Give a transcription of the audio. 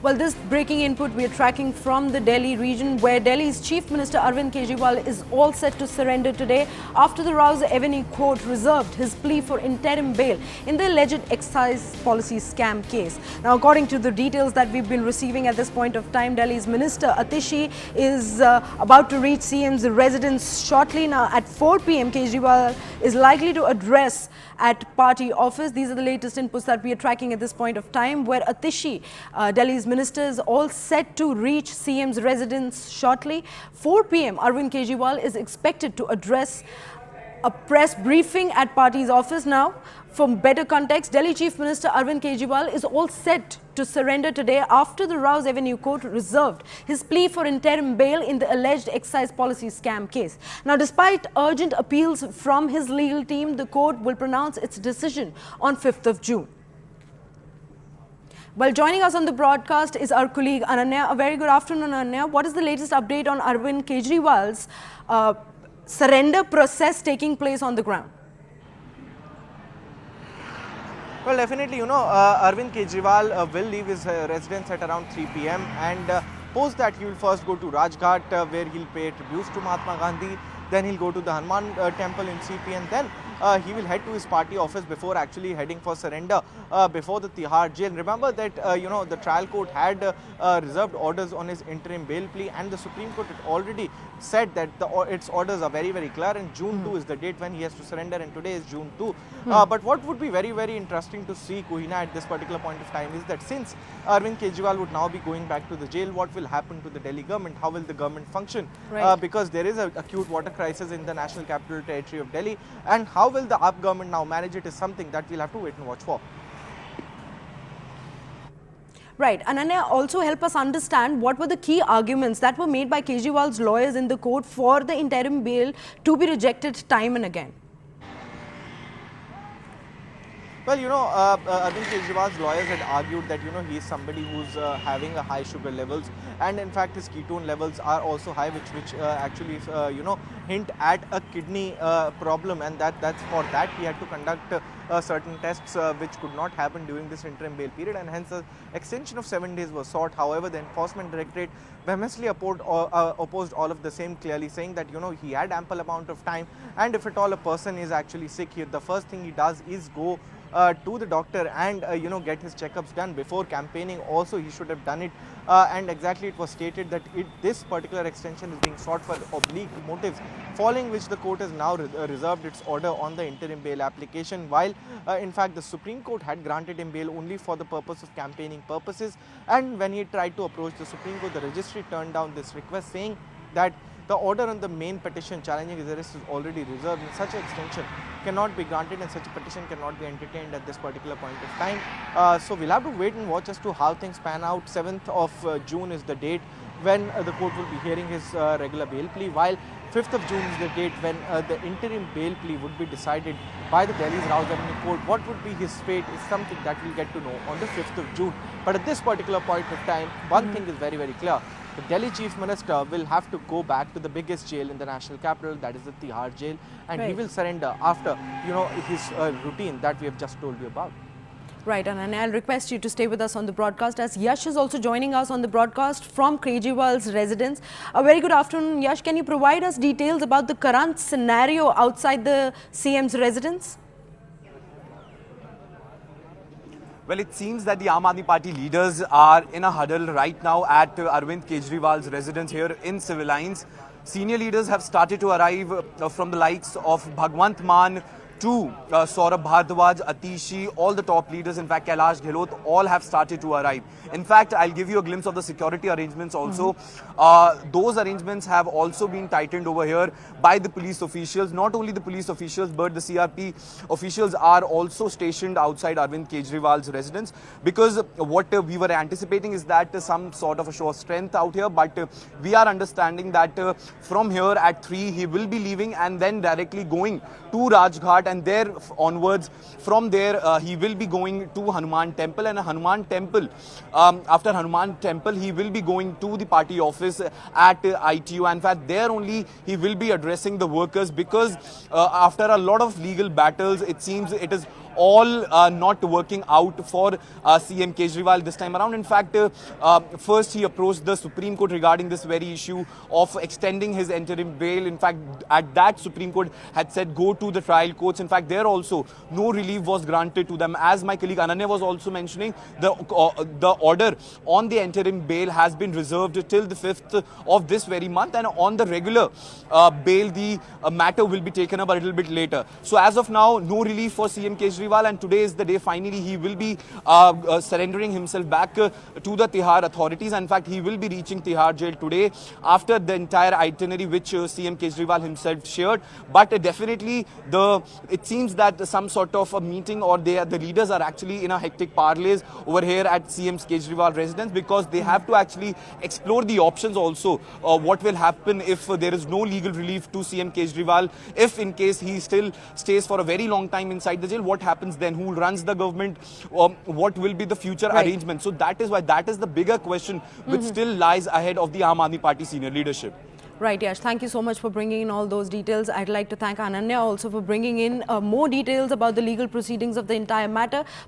Well, this breaking input we are tracking from the Delhi region, where Delhi's Chief Minister Arvind Kejriwal is all set to surrender today after the Rouse Avenue Court reserved his plea for interim bail in the alleged excise policy scam case. Now, according to the details that we've been receiving at this point of time, Delhi's Minister Atishi is about to reach CM's residence shortly. Now, at 4 p.m, Kejriwal is likely to address at party office. These are the latest inputs that we are tracking at this point of time, where Atishi, Delhi's minister, is all set to reach CM's residence shortly. 4 p.m, Arvind Kejriwal is expected to address a press briefing at party's office. Now, for better context, Delhi Chief Minister Arvind Kejriwal is all set to surrender today after the Rouse Avenue Court reserved his plea for interim bail in the alleged excise policy scam case. Now, despite urgent appeals from his legal team, the court will pronounce its decision on 5th of June. Well, joining us on the broadcast is our colleague Ananya. A very good afternoon, Ananya. What is the latest update on Arvind Kejriwal's surrender process taking place on the ground? Well, definitely, Arvind Kejriwal will leave his residence at around 3 p.m. and post that he will first go to Rajghat, where he'll pay tributes to Mahatma Gandhi. Then he'll go to the Hanuman temple in CP, and then he will head to his party office before actually heading for surrender before the Tihar jail. Remember that the trial court had reserved orders on his interim bail plea, and the Supreme Court had already said that its orders are very, very clear, and June 2 is the date when he has to surrender, and today is June 2. But what would be very, very interesting to see, Kuheena, at this particular point of time is that since Arvind Kejriwal would now be going back to the jail, what will happen to the Delhi government? How will the government function? Right. Because there is an acute water crisis in the National Capital Territory of Delhi, and how will the AAP government now manage it is something that we'll have to wait and watch for. Right. Ananya, also help us understand what were the key arguments that were made by Kejriwal's lawyers in the court for the interim bail to be rejected time and again. Well, Arvind Kejriwal's lawyers had argued that, he is somebody who's having a high sugar levels, and in fact his ketone levels are also high, which actually, hint at a kidney problem, and that's for that he had to conduct certain tests which could not happen during this interim bail period, and hence an extension of 7 days was sought. However, the Enforcement Directorate vehemently opposed all of the same, clearly saying that, he had ample amount of time, and if at all a person is actually sick here, the first thing he does is go to the doctor and get his checkups done before campaigning. Also, he should have done it, and exactly it was stated that this particular extension is being sought for oblique motives, following which the court has now reserved its order on the interim bail application, while in fact the Supreme Court had granted him bail only for the purpose of campaigning purposes. And when he tried to approach the Supreme Court, the registry turned down this request, saying that the order on the main petition challenging his arrest is already reserved, and such an extension cannot be granted, and such a petition cannot be entertained at this particular point of time. So we'll have to wait and watch as to how things pan out. 7th of June is the date when the court will be hearing his regular bail plea, while 5th of June is the date when the interim bail plea would be decided by the Delhi's Rouse Avenue Court. What would be his fate is something that we'll get to know on the 5th of June. But at this particular point of time, one thing is very, very clear. The Delhi Chief Minister will have to go back to the biggest jail in the national capital, that is the Tihar jail, and he will surrender after, his routine that we have just told you about. Right, and I'll request you to stay with us on the broadcast, as Yash is also joining us on the broadcast from Kejriwal's residence. A very good afternoon, Yash. Can you provide us details about the current scenario outside the CM's residence? Well, it seems that the Aam Aadmi Party leaders are in a huddle right now at Arvind Kejriwal's residence here in Civil Lines. Senior leaders have started to arrive from the likes of Bhagwant Mann to Saurabh Bhardwaj, Atishi, all the top leaders, in fact Kailash Gehlot, all have started to arrive. In fact, I'll give you a glimpse of the security arrangements also. Those arrangements have also been tightened over here by the police officials. Not only the police officials, but the CRP officials are also stationed outside Arvind Kejriwal's residence, because what we were anticipating is that some sort of a show of strength out here, but we are understanding that from here at 3 he will be leaving and then directly going to Rajghat, and there onwards, from there he will be going to Hanuman Temple, and a Hanuman Temple, after Hanuman Temple he will be going to the party office at ITU. In fact, there only he will be addressing the workers, because after a lot of legal battles, it seems it is all not working out for CM Kejriwal this time around. In fact, first he approached the Supreme Court regarding this very issue of extending his interim bail. In fact, at that Supreme Court had said go to the trial courts. In fact, there also no relief was granted to them. As my colleague Ananya was also mentioning, the order on the interim bail has been reserved till the 5th of this very month, and on the regular bail the matter will be taken up a little bit later. So as of now, no relief for CM Kejriwal, and today is the day finally he will be surrendering himself back to the Tihar authorities. In fact, he will be reaching Tihar jail today after the entire itinerary which CM Kejriwal himself shared. But definitely it seems that some sort of a meeting, or the leaders are actually in a hectic parlays over here at CM Kejriwal residence, because they have to actually explore the options also. What will happen if there is no legal relief to CM Kejriwal? If in case he still stays for a very long time inside the jail, what happens then? Who runs the government? What will be the future arrangement? So that is why that is the bigger question which still lies ahead of the Aam Aadmi Party senior leadership. Right, Yash. Thank you so much for bringing in all those details. I'd like to thank Ananya also for bringing in more details about the legal proceedings of the entire matter.